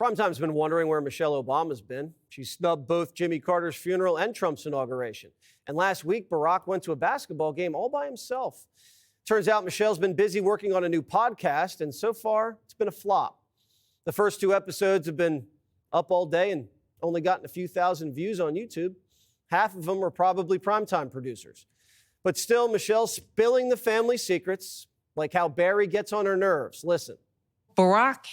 Primetime's been wondering where Michelle Obama's been. She snubbed both Jimmy Carter's funeral and Trump's inauguration. And last week, Barack went to a basketball game all by himself. Turns out Michelle's been busy working on a new podcast, and so far, it's been a flop. The first 2 episodes have been up all day and only gotten a few thousand views on YouTube. Half of them were probably Primetime producers. But still, Michelle's spilling the family secrets, like how Barry gets on her nerves. Listen. Barack,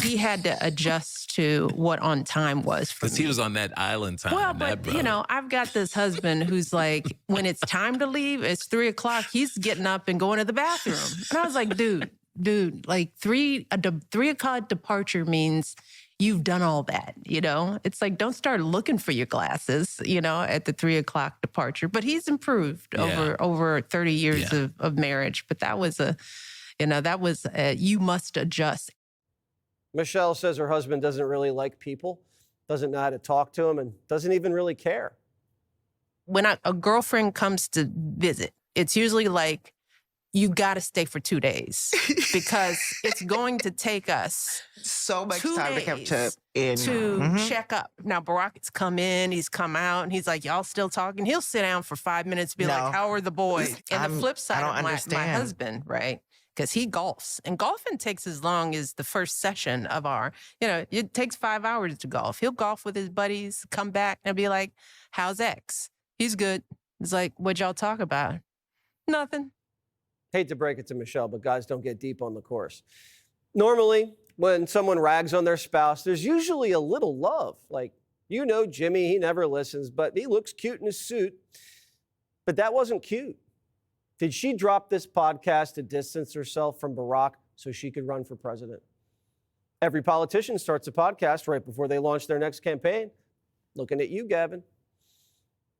he had to adjust to what on time was for me. Because he was on that island time. Well, but, I've got this husband who's like, when it's time to leave, it's 3 o'clock, he's getting up and going to the bathroom. And I was like, dude, like 3 o'clock departure means you've done all that, It's like, don't start looking for your glasses, at the 3 o'clock departure. But he's improved over 30 years of marriage. But that was you must adjust. Michelle says her husband doesn't really like people, doesn't know how to talk to him, and doesn't even really care. When a girlfriend comes to visit, it's usually like, you got to stay for 2 days because it's going to take us so much time to come to check up. Now, Barack's come in, he's come out, and he's like, y'all still talking? He'll sit down for 5 minutes and be like, how are the boys? And the flip side of my husband, right? Because he golfs. And golfing takes as long as the first session of it takes 5 hours to golf. He'll golf with his buddies, come back, and be like, how's X? He's good. It's like, what'd y'all talk about? Nothing. Hate to break it to Michelle, but guys don't get deep on the course. Normally, when someone rags on their spouse, there's usually a little love. Like, Jimmy, he never listens, but he looks cute in his suit. But that wasn't cute. Did she drop this podcast to distance herself from Barack so she could run for president? Every politician starts a podcast right before they launch their next campaign. Looking at you, Gavin.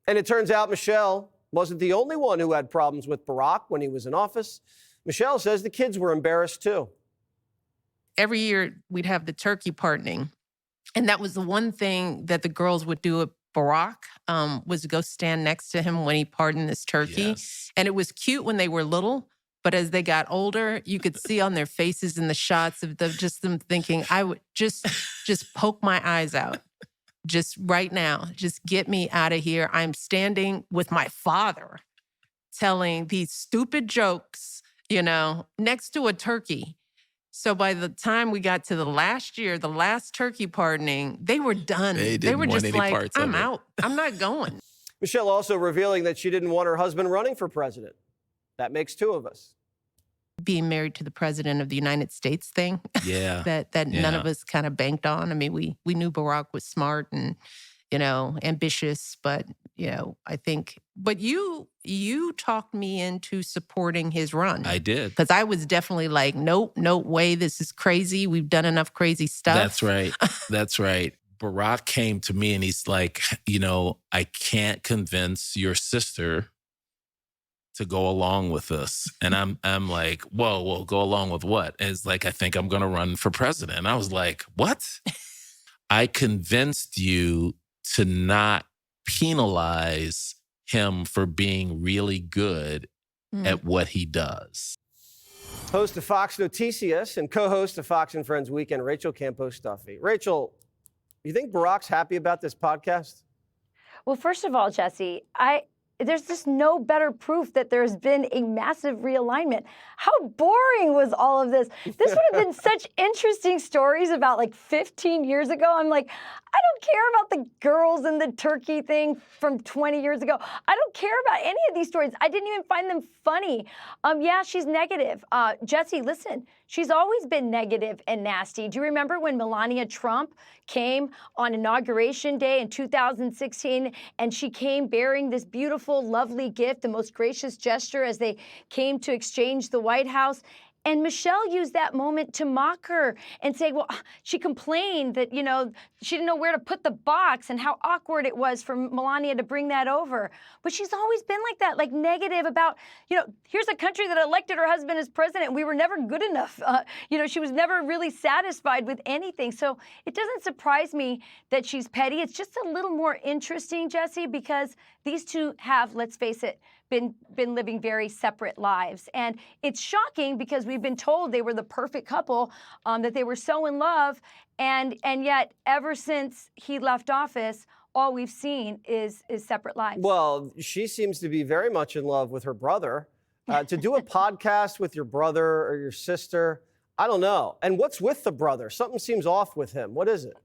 And it turns out Michelle wasn't the only one who had problems with Barack when he was in office. Michelle says the kids were embarrassed too. Every year we'd have the turkey pardoning. And that was the one thing that the girls would do at Barack, was to go stand next to him when he pardoned this turkey. Yes. And it was cute when they were little, but as they got older, you could see on their faces in the shots of them thinking, I would just poke my eyes out. Just right now, just get me out of here. I'm standing with my father telling these stupid jokes, next to a turkey. So by the time we got to the last turkey pardoning, they were done. They were just like, I'm out. I'm not going. Michelle also revealing that she didn't want her husband running for president. That makes 2 of us. Being married to the president of the United States thing. Yeah. that none of us kind of banked on. I mean, we knew Barack was smart and, ambitious, but, I think, but you talked me into supporting his run. I did. Because I was definitely like, nope, no way, this is crazy. We've done enough crazy stuff. That's right. That's right. Barack came to me and he's like, I can't convince your sister to go along with this. And I'm like, whoa, go along with what? And it's like, I think I'm going to run for president. And I was like, what? I convinced you to not penalize him for being really good at what he does. Host of Fox Noticias and co-host of Fox and Friends Weekend, Rachel Campos-Duffy. Rachel, you think Barack's happy about this podcast? Well, first of all, Jesse, there's just no better proof that there's been a massive realignment. How boring was all of this? This would have been such interesting stories about like 15 years ago. I'm like, I don't care about the girls and the turkey thing from 20 years ago. I don't care about any of these stories. I didn't even find them funny. Yeah, she's negative. Jesse, listen, she's always been negative and nasty. Do you remember when Melania Trump came on Inauguration Day in 2016 and she came bearing this beautiful, lovely gift, the most gracious gesture as they came to exchange the White House? And Michelle used that moment to mock her and say, well, she complained that, she didn't know where to put the box and how awkward it was for Melania to bring that over. But she's always been like that, like negative about, here's a country that elected her husband as president. We were never good enough. She was never really satisfied with anything. So it doesn't surprise me that she's petty. It's just a little more interesting, Jesse, because these two have, let's face it, been living very separate lives. And it's shocking because we've been told they were the perfect couple, that they were so in love. And yet, ever since he left office, all we've seen is separate lives. Well, she seems to be very much in love with her brother. To do a podcast with your brother or your sister, I don't know. And what's with the brother? Something seems off with him. What is it?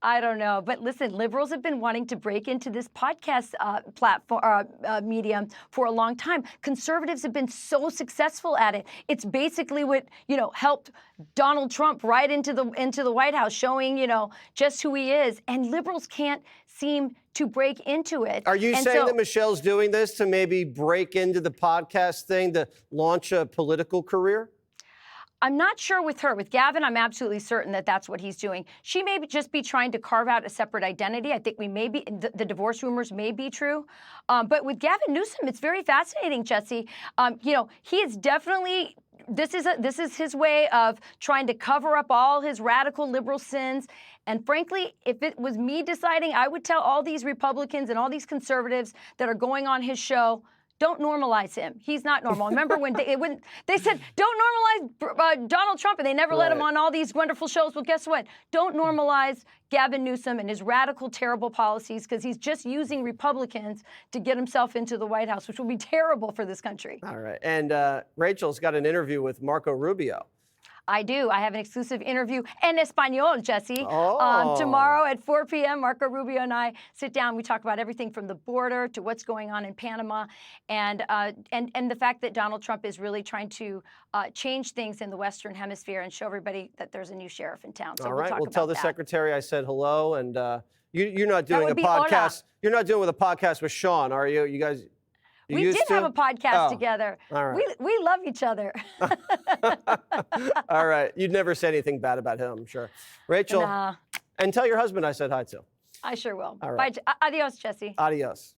I don't know. But listen, liberals have been wanting to break into this podcast platform medium for a long time. Conservatives have been so successful at it. It's basically what, helped Donald Trump right into the White House, showing, just who he is. And liberals can't seem to break into it. Are you saying that Michelle's doing this to maybe break into the podcast thing to launch a political career? I'm not sure with her. With Gavin, I'm absolutely certain that that's what he's doing. She may just be trying to carve out a separate identity. I think the divorce rumors may be true. But with Gavin Newsom, it's very fascinating, Jesse. He is definitely, this is his way of trying to cover up all his radical liberal sins. And frankly, if it was me deciding, I would tell all these Republicans and all these conservatives that are going on his show, don't normalize him. He's not normal. Remember when they said, don't normalize Donald Trump, and they never let him on all these wonderful shows? Well, guess what? Don't normalize Gavin Newsom and his radical, terrible policies, because he's just using Republicans to get himself into the White House, which will be terrible for this country. All right. And Rachel's got an interview with Marco Rubio. I do. I have an exclusive interview en español, Jesse. Oh. Tomorrow at 4 p.m., Marco Rubio and I sit down. We talk about everything from the border to what's going on in Panama, and the fact that Donald Trump is really trying to change things in the Western Hemisphere and show everybody that there's a new sheriff in town. So All right. we'll We'll tell the that. secretary I said hello, and you're not doing a would be podcast. hola. You're not doing with a podcast with Sean, are you? You guys. We did have a podcast Oh, together. all right. We love each other. All right. You'd never say anything bad about him, I'm sure. Rachel, Nah, and tell your husband I said hi to. I sure will. All right. Bye. Adios, Jesse. Adios.